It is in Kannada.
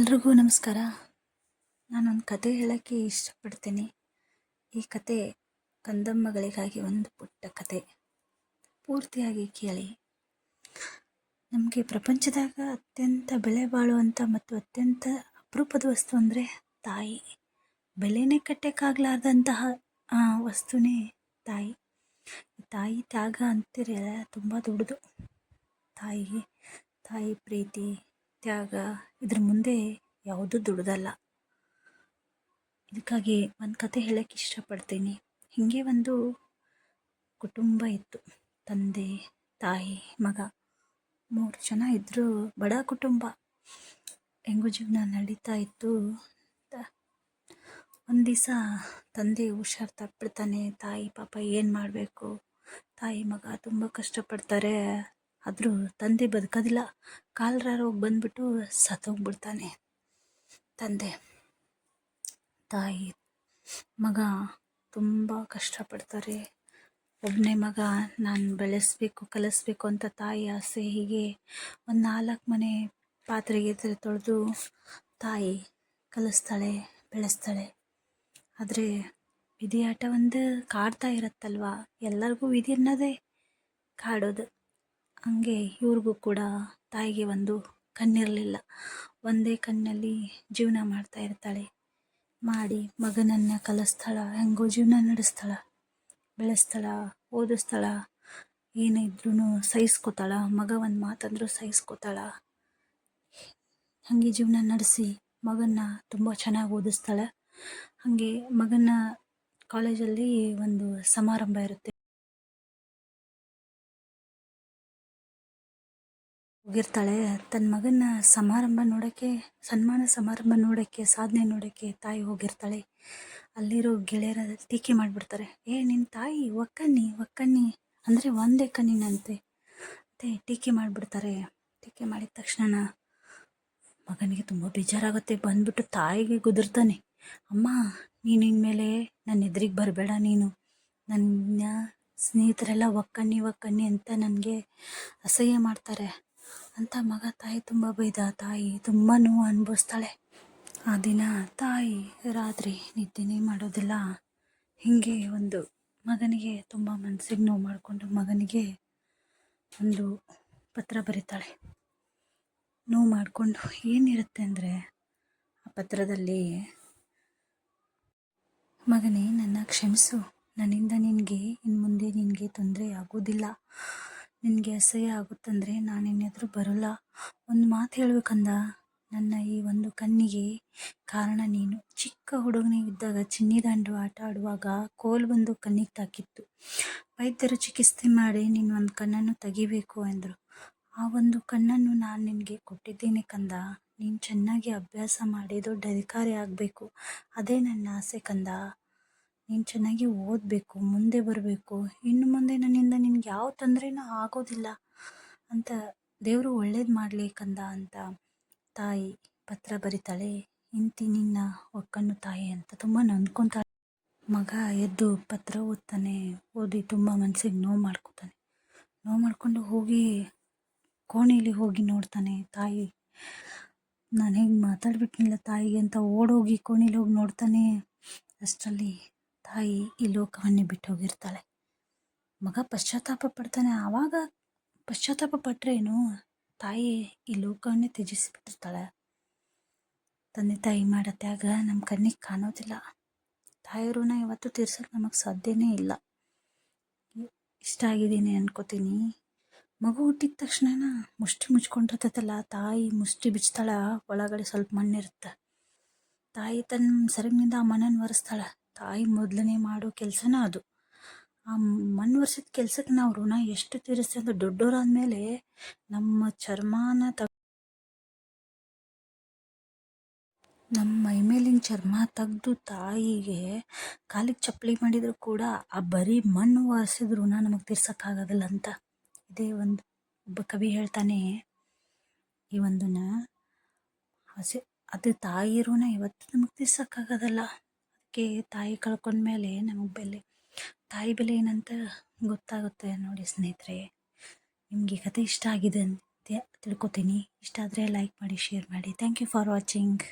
ಎಲ್ರಿಗೂ ನಮಸ್ಕಾರ. ನಾನೊಂದು ಕತೆ ಹೇಳೋಕ್ಕೆ ಇಷ್ಟಪಡ್ತೀನಿ. ಈ ಕತೆ ಕಂದಮ್ಮಗಳಿಗಾಗಿ ಒಂದು ಪುಟ್ಟ ಕತೆ. ಪೂರ್ತಿಯಾಗಿ ಕೇಳಿ. ನಮಗೆ ಪ್ರಪಂಚದಾಗ ಅತ್ಯಂತ ಬೆಲೆ ಬಾಳುವಂಥ ಮತ್ತು ಅತ್ಯಂತ ಅಪರೂಪದ ವಸ್ತು ಅಂದರೆ ತಾಯಿ. ಬೆಲೆನೇ ಕಟ್ಟಕ್ಕಾಗಲಾರ್ದಂತಹ ವಸ್ತುನೇ ತಾಯಿ. ತಾಯಿ ತ್ಯಾಗ ಅಂತೀರಲ್ಲ, ತುಂಬ ದೊಡ್ಡದು. ತಾಯಿ ಪ್ರೀತಿ, ತ್ಯಾಗ ಇದ್ರ ಮುಂದೆ ಯಾವುದೂ ದುಡ್ದಲ್ಲ. ಇದಕ್ಕಾಗಿ ಒಂದು ಕತೆ ಹೇಳೋಕ್ಕೆ ಇಷ್ಟಪಡ್ತೀನಿ. ಹೀಗೆ ಒಂದು ಕುಟುಂಬ ಇತ್ತು. ತಂದೆ, ತಾಯಿ, ಮಗ 3 ಜನ ಇದ್ದರು. ಬಡ ಕುಟುಂಬ. ಹೆಂಗೂ ಜೀವನ ನಡೀತಾ ಇತ್ತು. ಒಂದು ದಿವಸ ತಂದೆ ಹುಷಾರು ತಪ್ಪಿಡ್ತಾನೆ. ತಾಯಿ ಪಾಪ ಏನು ಮಾಡಬೇಕು. ತಾಯಿ ಮಗ ತುಂಬ ಕಷ್ಟಪಡ್ತಾರೆ. ಆದರೂ ತಂದೆ ಬದುಕೋದಿಲ್ಲ. ಕಾಲರಾರೋಗಿ ಬಂದ್ಬಿಟ್ಟು ಸತ್ತೋಗ್ಬಿಡ್ತಾನೆ ತಂದೆ. ತಾಯಿ ಮಗ ತುಂಬ ಕಷ್ಟಪಡ್ತಾರೆ. ಒಬ್ಬನೇ ಮಗ, ನಾನು ಬೆಳೆಸಬೇಕು ಕಲಿಸ್ಬೇಕು ಅಂತ ತಾಯಿ ಆಸೆ. ಹೀಗೆ ಒಂದು 4 ಮನೆ ಪಾತ್ರೆಗೆ ತೊಳೆದು ತಾಯಿ ಕಲಿಸ್ತಾಳೆ, ಬೆಳೆಸ್ತಾಳೆ. ಆದರೆ ವಿಧಿಯಾಟ ಒಂದು ಕಾಡ್ತಾ ಇರುತ್ತಲ್ವ, ಎಲ್ಲರಿಗೂ ವಿಧಿ ಅನ್ನೋದೇ ಕಾಡೋದು. ಹಂಗೆ ಇವ್ರಿಗೂ ಕೂಡ ತಾಯಿಗೆ ಒಂದು ಕಣ್ಣಿರಲಿಲ್ಲ. ಒಂದೇ ಕಣ್ಣಲ್ಲಿ ಜೀವನ ಮಾಡ್ತಾ ಇರ್ತಾಳೆ. ಮಾಡಿ ಮಗನನ್ನು ಕಲಿಸ್ತಾಳ, ಹೆಂಗೋ ಜೀವನ ನಡೆಸ್ತಾಳ, ಬೆಳೆಸ್ತಾಳ, ಓದಿಸ್ತಾಳ. ಏನಿದ್ರೂ ಸಹಿಸ್ಕೋತಾಳ. ಮಗ ಒಂದು ಮಾತಂದ್ರೂ ಸಹಿಸ್ಕೋತಾಳ. ಹಾಗೆ ಜೀವನ ನಡೆಸಿ ಮಗನ್ನ ತುಂಬ ಚೆನ್ನಾಗಿ ಓದಿಸ್ತಾಳೆ. ಹಾಗೆ ಮಗನ ಕಾಲೇಜಲ್ಲಿ ಒಂದು ಸಮಾರಂಭ ಇರುತ್ತೆ. ಹೋಗಿರ್ತಾಳೆ. ತನ್ನ ಮಗನ ಸನ್ಮಾನ ಸಮಾರಂಭ ನೋಡೋಕ್ಕೆ, ಸಾಧನೆ ನೋಡೋಕ್ಕೆ ತಾಯಿ ಹೋಗಿರ್ತಾಳೆ. ಅಲ್ಲಿರೋ ಗೆಳೆಯರ ಟೀಕೆ ಮಾಡಿಬಿಡ್ತಾರೆ. ನಿನ್ನ ತಾಯಿ ಒಕ್ಕಣ್ಣಿ ಅಂದರೆ ಒಂದೇ ಕಣ್ಣಿನಂತೆ ಮತ್ತು ಟೀಕೆ ಮಾಡಿಬಿಡ್ತಾರೆ. ಟೀಕೆ ಮಾಡಿದ ತಕ್ಷಣ ಮಗನಿಗೆ ತುಂಬ ಬೇಜಾರಾಗುತ್ತೆ. ಬಂದ್ಬಿಟ್ಟು ತಾಯಿಗೆ ಗುದರ್ತಾನೆ. ಅಮ್ಮ, ನೀನು ಇನ್ಮೇಲೆ ನನ್ನ ಎದುರಿಗೆ ಬರಬೇಡ. ನೀನು ನನ್ನ ಸ್ನೇಹಿತರೆಲ್ಲ ಒಕ್ಕಣ್ಣಿ ಅಂತ ನನಗೆ ಅಸಹ್ಯ ಮಾಡ್ತಾರೆ ಅಂತ ಮಗ ತಾಯಿ ತುಂಬ ಬೈದ. ತಾಯಿ ತುಂಬ ನೋವು ಅನುಭವಿಸ್ತಾಳೆ. ಆ ದಿನ ತಾಯಿ ರಾತ್ರಿ ನಿದ್ದೆನೇ ಮಾಡೋದಿಲ್ಲ. ಹೀಗೆ ಒಂದು ಮಗನಿಗೆ ತುಂಬ ಮನಸ್ಸಿಗೆ ನೋವು ಮಾಡಿಕೊಂಡು ಮಗನಿಗೆ ಒಂದು ಪತ್ರ ಬರೀತಾಳೆ. ನೋವು ಮಾಡಿಕೊಂಡು ಏನಿರುತ್ತೆ ಅಂದರೆ, ಆ ಪತ್ರದಲ್ಲಿ, ಮಗನೇ, ನನ್ನ ಕ್ಷಮಿಸು. ನನ್ನಿಂದ ಇನ್ನು ಮುಂದೆ ನಿನಗೆ ತೊಂದರೆ ಆಗೋದಿಲ್ಲ. ನಿನಗೆ ಅಸಹ್ಯ ಆಗುತ್ತಂದರೆ ನಾನು ನಿನ್ನೆದುರು ಬರೋಲ್ಲ. ಒಂದು ಮಾತು ಹೇಳ್ಬೇಕಂದ, ನನ್ನ ಈ ಒಂದು ಕಣ್ಣಿಗೆ ಕಾರಣ ನೀನು. ಚಿಕ್ಕ ಹುಡುಗನಿದ್ದಾಗ ಚಿನ್ನಿದಾಂಡು ಆಟ ಆಡುವಾಗ ಕೋಲು ಬಂದು ಕಣ್ಣಿಗೆ ತಾಕಿತ್ತು. ವೈದ್ಯರು ಚಿಕಿತ್ಸೆ ಮಾಡಿ ನೀನು ಒಂದು ಕಣ್ಣನ್ನು ತೆಗಿಬೇಕು ಎಂದರು. ಆ ಒಂದು ಕಣ್ಣನ್ನು ನಾನು ನಿನಗೆ ಕೊಟ್ಟಿದ್ದೇನೆ ಕಂದ. ನೀನು ಚೆನ್ನಾಗಿ ಅಭ್ಯಾಸ ಮಾಡಿ ದೊಡ್ಡ ಅಧಿಕಾರಿ ಆಗಬೇಕು. ಅದೇ ನನ್ನ ಆಸೆ ಕಂದ. ನೀನು ಚೆನ್ನಾಗಿ ಓದಬೇಕು, ಮುಂದೆ ಬರಬೇಕು. ಇನ್ನು ಮುಂದೆ ನನ್ನಿಂದ ನಿನಗೆ ಯಾವ ತೊಂದರೆನೂ ಆಗೋದಿಲ್ಲ ಅಂತ ದೇವರು ಒಳ್ಳೇದು ಮಾಡಲಿ ಕಂದ ಅಂತ ತಾಯಿ ಪತ್ರ ಬರೀತಾಳೆ. ಇಂತಿ ನಿನ್ನ ಒಕ್ಕಣ್ಣು ತಾಯಿ ಅಂತ ತುಂಬ ನೊಂದ್ಕೊತಾಳೆ. ಮಗ ಎದ್ದು ಪತ್ರ ಓದ್ತಾನೆ. ಓದಿ ತುಂಬ ಮನಸ್ಸಿಗೆ ನೋವು ಮಾಡ್ಕೊಂಡು ಹೋಗಿ ಕೋಣೆಯಲ್ಲಿ ಹೋಗಿ ನೋಡ್ತಾನೆ. ತಾಯಿ, ನಾನು ಹೇಗೆ ಮಾತಾಡ್ಬಿಟ್ನಿಲ್ಲ ತಾಯಿಗೆ ಅಂತ ಓಡೋಗಿ ಕೋಣೆಯಲ್ಲಿ ಹೋಗಿ ನೋಡ್ತಾನೆ. ಅಷ್ಟರಲ್ಲಿ ತಾಯಿ ಈ ಲೋಕವನ್ನೇ ಬಿಟ್ಟು ಹೋಗಿರ್ತಾಳೆ. ಮಗ ಪಶ್ಚಾತ್ತಾಪ ಪಡ್ತಾನೆ. ಆವಾಗ ಪಶ್ಚಾತ್ತಾಪ ಪಟ್ರೇನು, ತಾಯಿ ಈ ಲೋಕವನ್ನೇ ತ್ಯಜಿಸಿಬಿಟ್ಟಿರ್ತಾಳೆ. ತಂದೆ ತಾಯಿ ಮಾಡೋ ತ್ಯಾಗ ನಮ್ಮ ಕಣ್ಣಿಗೆ ಕಾಣೋದಿಲ್ಲ. ತಾಯಿ ಋಣ ಇವತ್ತು ತೀರ್ಸೋಕೆ ನಮಗೆ ಸಾಧ್ಯನೇ ಇಲ್ಲ. ಇಷ್ಟ ಆಗಿದ್ದೀನಿ ಅನ್ಕೋತೀನಿ. ಮಗು ಹುಟ್ಟಿದ ತಕ್ಷಣ ಮುಷ್ಟಿ ಮುಚ್ಕೊಂಡಿರ್ತೈತಲ್ಲ, ತಾಯಿ ಮುಷ್ಟಿ ಬಿಚ್ತಾಳ. ಒಳಗಡೆ ಸ್ವಲ್ಪ ಮಣ್ಣಿರುತ್ತೆ. ತಾಯಿ ತನ್ನ ಸೆರಗಿನಿಂದ ಆ ಮಣ್ಣನ್ನು ಒರೆಸ್ತಾಳೆ. ತಾಯಿ ಮೊದಲನೇ ಮಾಡೋ ಕೆಲಸನ ಅದು. ಆ ಮಣ್ಣು ಒರೆಸಿದ ಕೆಲಸಕ್ಕೆ ನಾವು ಋಣ ಎಷ್ಟು ತೀರಿಸ್ತೀವಿ ಅಂದರೆ, ದೊಡ್ಡವರಾದ್ಮೇಲೆ ನಮ್ಮ ಚರ್ಮನ ನಮ್ಮ ಮೈ ಮೇಲಿನ ಚರ್ಮ ತೆಗೆದು ತಾಯಿಗೆ ಕಾಲಿಗೆ ಚಪ್ಪಲಿ ಮಾಡಿದರೂ ಕೂಡ ಆ ಬರೀ ಮಣ್ಣು ಒರೆಸಿದ ಋಣ ನಮಗೆ ತೀರ್ಸೋಕ್ಕಾಗೋದಿಲ್ಲ ಅಂತ. ಇದೇ ಒಬ್ಬ ಕವಿ ಹೇಳ್ತಾನೆ ಈ ಒಂದನ್ನ. ಅದು ತಾಯಿ ಋಣ ಇವತ್ತು ನಮಗೆ ತೀರ್ಸೋಕ್ಕಾಗೋದಲ್ಲ. ಅದಕ್ಕೆ ತಾಯಿ ಕಳ್ಕೊಂಡ್ಮೇಲೆ ನಮಗೆ ತಾಯಿ ಬೆಲೆ ಏನಂತ ಗೊತ್ತಾಗುತ್ತೆ ನೋಡಿ ಸ್ನೇಹಿತರೆ. ನಿಮಗೆ ಕತೆ ಇಷ್ಟ ಆಗಿದೆ ತಿಳ್ಕೊತೀನಿ. ಇಷ್ಟ ಆದರೆ ಲೈಕ್ ಮಾಡಿ, ಶೇರ್ ಮಾಡಿ. Thank you for watching.